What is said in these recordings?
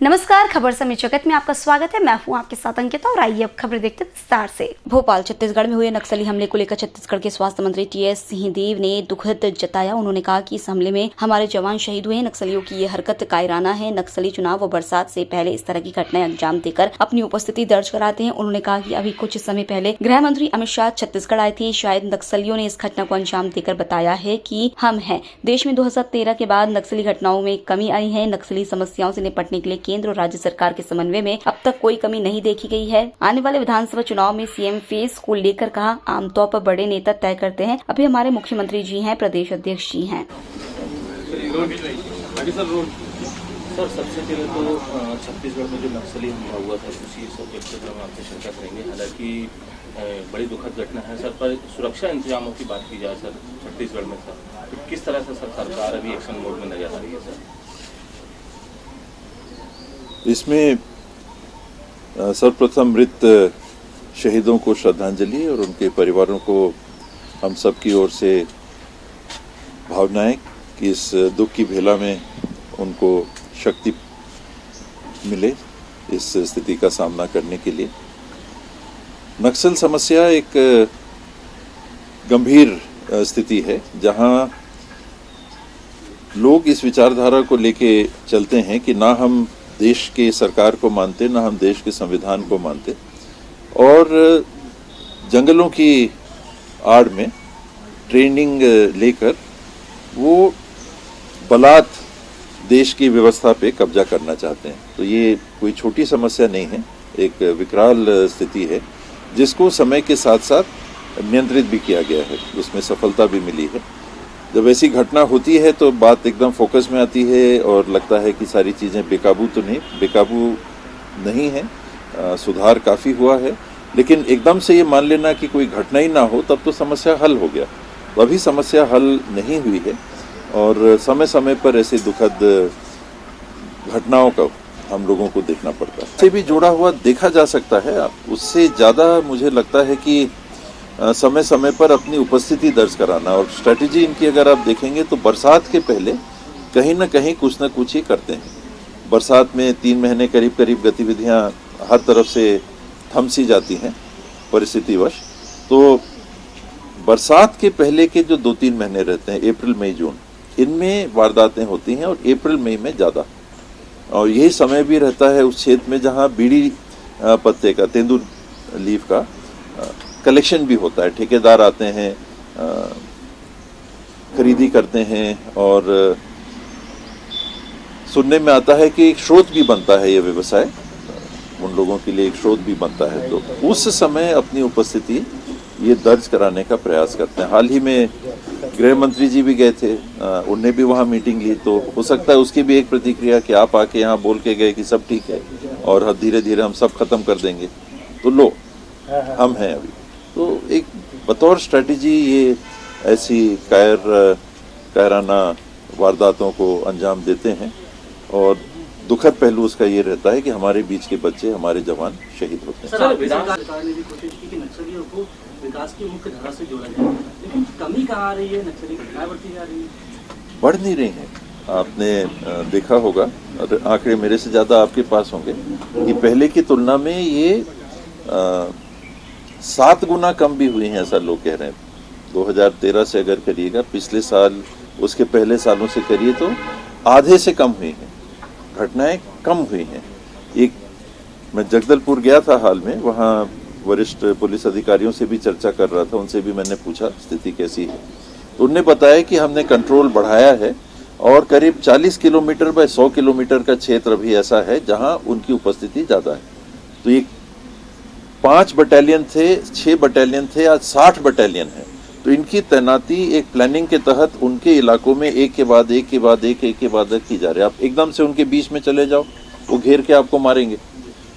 नमस्कार, खबर समय जगत में आपका स्वागत है। मैं हूं आपके साथ अंकिता और आइए अब खबर देखते हैं विस्तार से। भोपाल छत्तीसगढ़ में हुए नक्सली हमले को लेकर छत्तीसगढ़ के स्वास्थ्य मंत्री टीएस सिंहदेव ने दुखद जताया। उन्होंने कहा कि इस हमले में हमारे जवान शहीद हुए। नक्सलियों की ये हरकत कायराना है। नक्सली चुनाव व बरसात से पहले इस तरह की घटनाएं अंजाम देकर अपनी उपस्थिति दर्ज कराते हैं। उन्होंने कहा कि अभी कुछ समय पहले गृह मंत्री अमित शाह छत्तीसगढ़ आए थे। शायद नक्सलियों ने इस घटना को अंजाम देकर बताया है कि हम हैं। देश में 2013 के बाद नक्सली घटनाओं में कमी आई है। नक्सली समस्याओं से निपटने के लिए केंद्र और राज्य सरकार के समन्वय में अब तक कोई कमी नहीं देखी गई है। आने वाले विधानसभा चुनाव में सीएम फेस को लेकर कहा, आमतौर पर बड़े नेता तय करते हैं। अभी हमारे मुख्यमंत्री जी हैं, प्रदेश अध्यक्ष जी हैं। सर, सबसे पहले तो छत्तीसगढ़ में जो नक्सली हमला हुआ था उसी सब्जेक्ट पर हम आपसे चर्चा करेंगे। हालांकि बड़ी दुखद घटना है सर, पर सुरक्षा इंतजामों की बात की जाए सर छत्तीसगढ़ में सर, तो किस तरह से सर सरकार अभी एक्शन मोड में नजर आ रही है सर? इसमें सर्वप्रथम मृत शहीदों को श्रद्धांजलि और उनके परिवारों को हम सब की ओर से भावनाएं कि इस दुख की भेला में उनको शक्ति मिले इस स्थिति का सामना करने के लिए। नक्सल समस्या एक गंभीर स्थिति है जहां लोग इस विचारधारा को लेके चलते हैं कि ना हम देश के सरकार को मानते, ना हम देश के संविधान को मानते, और जंगलों की आड़ में ट्रेनिंग लेकर वो बलात् देश की व्यवस्था पे कब्जा करना चाहते हैं। तो ये कोई छोटी समस्या नहीं है, एक विकराल स्थिति है जिसको समय के साथ साथ नियंत्रित भी किया गया है, उसमें सफलता भी मिली है। जब ऐसी घटना होती है तो बात एकदम फोकस में आती है और लगता है कि सारी चीज़ें बेकाबू तो नहीं, बेकाबू नहीं है, सुधार काफ़ी हुआ है। लेकिन एकदम से ये मान लेना कि कोई घटना ही ना हो तब तो समस्या हल हो गया, तो अभी समस्या हल नहीं हुई है और समय समय पर ऐसे दुखद घटनाओं का हम लोगों को देखना पड़ता है। इससे भी जुड़ा हुआ देखा जा सकता है। उससे ज़्यादा मुझे लगता है कि समय समय पर अपनी उपस्थिति दर्ज कराना, और स्ट्रेटजी इनकी अगर आप देखेंगे तो बरसात के पहले कहीं ना कहीं कुछ ना कुछ ही करते हैं। बरसात में 3 महीने करीब करीब गतिविधियां हर तरफ से थम सी जाती हैं परिस्थितिवश। तो बरसात के पहले के जो 2-3 महीने रहते हैं, अप्रैल मई जून, इनमें वारदातें होती हैं और अप्रैल मई में ज़्यादा। और यही समय भी रहता है उस क्षेत्र में जहाँ बीड़ी पत्ते का, तेंदुल लीफ का कलेक्शन भी होता है। ठेकेदार आते हैं, खरीदी करते हैं, और सुनने में आता है कि एक स्रोत भी बनता है ये व्यवसाय, उन लोगों के लिए एक स्रोत भी बनता है। तो उस समय अपनी उपस्थिति ये दर्ज कराने का प्रयास करते हैं। हाल ही में गृह मंत्री जी भी गए थे, उनने भी वहाँ मीटिंग ली, तो हो सकता है उसकी भी एक प्रतिक्रिया कि आप आके यहाँ बोल के गए कि सब ठीक है और धीरे धीरे हम सब खत्म कर देंगे, तो लो हम हैं अभी। तो एक बतौर स्ट्रेटजी ये ऐसी कायराना वारदातों को अंजाम देते हैं, और दुखद पहलू उसका ये रहता है कि हमारे बीच के बच्चे, हमारे जवान शहीद होते हैं। सरकार ने भी कोशिश की कि नक्सलियों को विकास की मुख्य धारा से जोड़ा जाए, लेकिन कमी कहाँ आ रही है? नक्सली घटनाएं बढ़ती जा रही है, बढ़ नहीं रही हैं। आपने देखा होगा, आंकड़े मेरे से ज़्यादा आपके पास होंगे, कि पहले की तुलना में ये 7 गुना कम भी हुई हैं, ऐसा लोग कह रहे हैं। 2013 से अगर करिएगा, पिछले साल, उसके पहले सालों से करिए तो आधे से कम हुई हैं, घटनाएं कम हुई हैं। एक मैं जगदलपुर गया था हाल में, वहाँ वरिष्ठ पुलिस अधिकारियों से भी चर्चा कर रहा था, उनसे भी मैंने पूछा स्थिति कैसी है, तो उन्होंने बताया कि हमने कंट्रोल बढ़ाया है और करीब 40 किलोमीटर बाय 100 किलोमीटर का क्षेत्र भी ऐसा है जहाँ उनकी उपस्थिति ज़्यादा है। तो ये 5 बटालियन थे, 6 बटालियन थे, आज 60 बटालियन है। तो इनकी तैनाती एक प्लानिंग के तहत उनके इलाकों में एक के बाद एक की जा रही है। आप एकदम से उनके बीच में चले जाओ, वो घेर के आपको मारेंगे।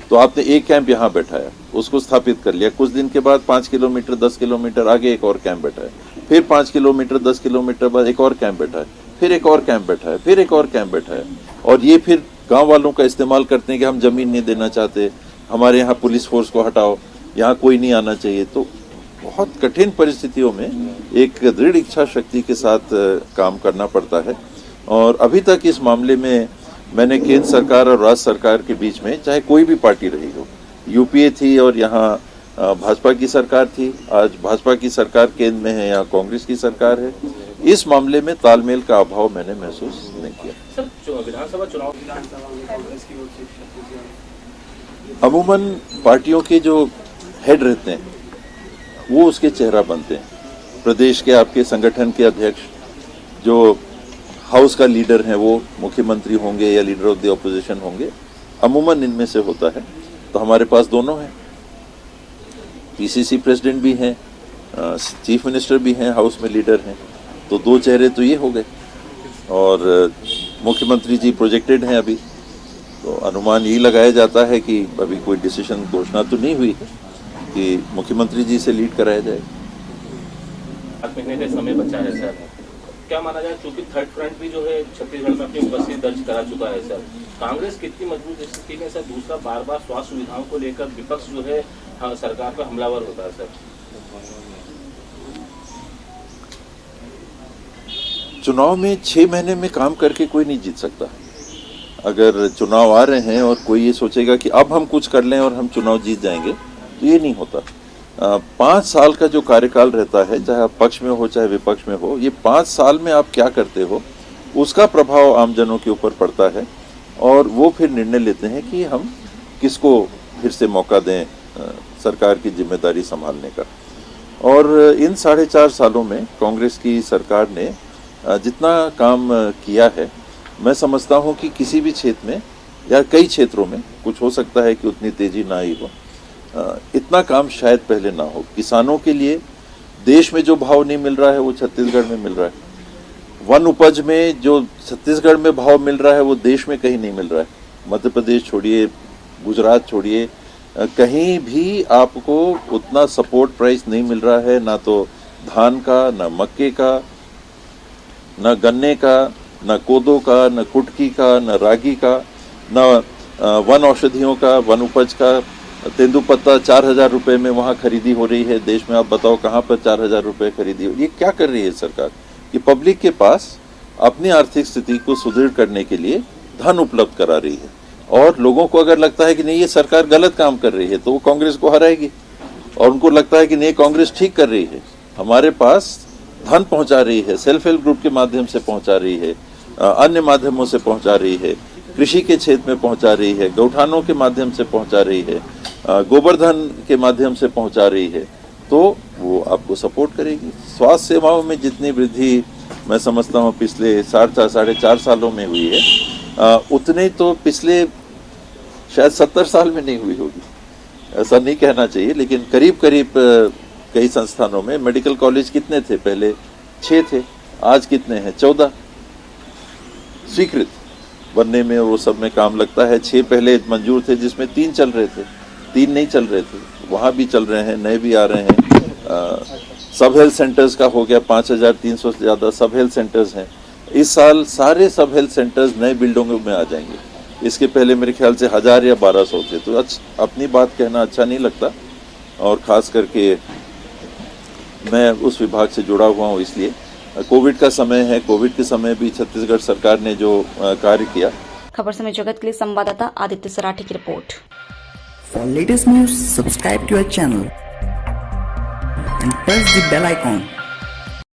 तो आपने एक कैंप यहाँ बैठाया, उसको स्थापित कर लिया, कुछ दिन के बाद 5 किलोमीटर 10 किलोमीटर आगे एक और कैंप बैठा है, फिर 5 किलोमीटर 10 किलोमीटर बाद एक और कैंप बैठा है, फिर एक और कैंप बैठा है, फिर एक और कैंप बैठा है। और ये फिर गाँव वालों का इस्तेमाल करते हैं कि हम जमीन नहीं देना चाहते, हमारे यहाँ पुलिस फोर्स को हटाओ, यहाँ कोई नहीं आना चाहिए। तो बहुत कठिन परिस्थितियों में एक दृढ़ इच्छा शक्ति के साथ काम करना पड़ता है। और अभी तक इस मामले में मैंने केंद्र सरकार और राज्य सरकार के बीच में, चाहे कोई भी पार्टी रही हो, यूपीए थी और यहाँ भाजपा की सरकार थी, आज भाजपा की सरकार केंद्र में है, यहाँ कांग्रेस की सरकार है, इस मामले में तालमेल का अभाव मैंने महसूस नहीं किया। सर विधानसभा चुनाव अमूमन पार्टियों के जो हेड रहते हैं वो उसके चेहरा बनते हैं। प्रदेश के आपके संगठन के अध्यक्ष, जो हाउस का लीडर है, वो मुख्यमंत्री होंगे या लीडर ऑफ द ऑपोजिशन होंगे, अमूमन इनमें से होता है। तो हमारे पास दोनों हैं, पीसीसी प्रेसिडेंट भी हैं, चीफ मिनिस्टर भी हैं, हाउस में लीडर हैं, तो दो चेहरे तो ये हो गए। और मुख्यमंत्री जी प्रोजेक्टेड हैं अभी, तो अनुमान यही लगाया जाता है कि अभी कोई डिसीजन घोषणा तो नहीं हुई है कि मुख्यमंत्री जी से लीड कराया जाए। 7 महीने का समय बचा है सर, क्या माना जाए, क्योंकि थर्ड फ्रंट भी जो है छत्तीसगढ़ में अपनी उपस्थिति दर्ज करा चुका है सर, कांग्रेस कितनी मजबूत स्थिति में सर? दूसरा, बार बार स्वास्थ्य सुविधाओं को लेकर विपक्ष जो है सरकार पर हमलावर होता है सर। चुनाव में 6 महीने में काम करके कोई नहीं जीत सकता। अगर चुनाव आ रहे हैं और कोई ये सोचेगा कि अब हम कुछ कर लें और हम चुनाव जीत जाएंगे, तो ये नहीं होता। 5 साल का जो कार्यकाल रहता है, चाहे आप पक्ष में हो चाहे विपक्ष में हो, ये 5 साल में आप क्या करते हो उसका प्रभाव आमजनों के ऊपर पड़ता है और वो फिर निर्णय लेते हैं कि हम किसको फिर से मौका दें सरकार की जिम्मेदारी संभालने का। और इन 4.5 सालों में कांग्रेस की सरकार ने जितना काम किया है, मैं समझता हूं कि किसी भी क्षेत्र में या कई क्षेत्रों में, कुछ हो सकता है कि उतनी तेजी ना आई हो, इतना काम शायद पहले ना हो। किसानों के लिए देश में जो भाव नहीं मिल रहा है वो छत्तीसगढ़ में मिल रहा है। वन उपज में जो छत्तीसगढ़ में भाव मिल रहा है वो देश में कहीं नहीं मिल रहा है। मध्य प्रदेश छोड़िए, गुजरात छोड़िए, कहीं भी आपको उतना सपोर्ट प्राइस नहीं मिल रहा है, ना तो धान का, ना मक्के का, ना गन्ने का, ना कोदो का, ना कुटकी का, ना रागी का, ना वन औषधियों का, वन उपज का। तेंदुपत्ता 4,000 रुपये में वहाँ खरीदी हो रही है देश में, आप बताओ कहाँ पर 4,000 रुपये खरीदी हो? ये क्या कर रही है सरकार कि पब्लिक के पास अपनी आर्थिक स्थिति को सुदृढ़ करने के लिए धन उपलब्ध करा रही है। और लोगों को अगर लगता है कि नहीं ये सरकार गलत काम कर रही है तो वो कांग्रेस को हराएगी, और उनको लगता है कि नहीं कांग्रेस ठीक कर रही है, हमारे पास धन पहुंचा रही है, सेल्फ हेल्प ग्रुप के माध्यम से पहुंचा रही है, अन्य माध्यमों से पहुंचा रही है, कृषि के क्षेत्र में पहुंचा रही है, गौठानों के माध्यम से पहुंचा रही है, गोवर्धन के माध्यम से पहुंचा रही है, तो वो आपको सपोर्ट करेगी। स्वास्थ्य सेवाओं में जितनी वृद्धि मैं समझता हूँ पिछले 4.5 सालों में हुई है, उतने तो पिछले शायद 70 साल में नहीं हुई होगी। ऐसा नहीं कहना चाहिए, लेकिन करीब करीब कई संस्थानों में मेडिकल कॉलेज कितने थे पहले? 6 थे, आज कितने हैं? 14 स्वीकृत बनने में, वो सब में काम लगता है। 6 पहले मंजूर थे जिसमें 3 चल रहे थे, 3 नहीं चल रहे थे, वहाँ भी चल रहे हैं, नए भी आ रहे हैं। सब हेल्थ सेंटर्स का हो गया 5,300 से ज़्यादा सब हेल्थ सेंटर्स हैं। इस साल सारे सब हेल्थ सेंटर्स नए बिल्डिंगों में आ जाएंगे। इसके पहले मेरे ख्याल से 1000 या 1200 थे। तो अपनी बात कहना अच्छा नहीं लगता, और ख़ास करके मैं उस विभाग से जुड़ा हुआ हूँ, इसलिए कोविड का समय है, कोविड के समय भी छत्तीसगढ़ सरकार ने जो कार्य किया। खबर समय जगत के लिए संवाददाता आदित्य सराठी की report. For latest news, subscribe to our channel and press the bell icon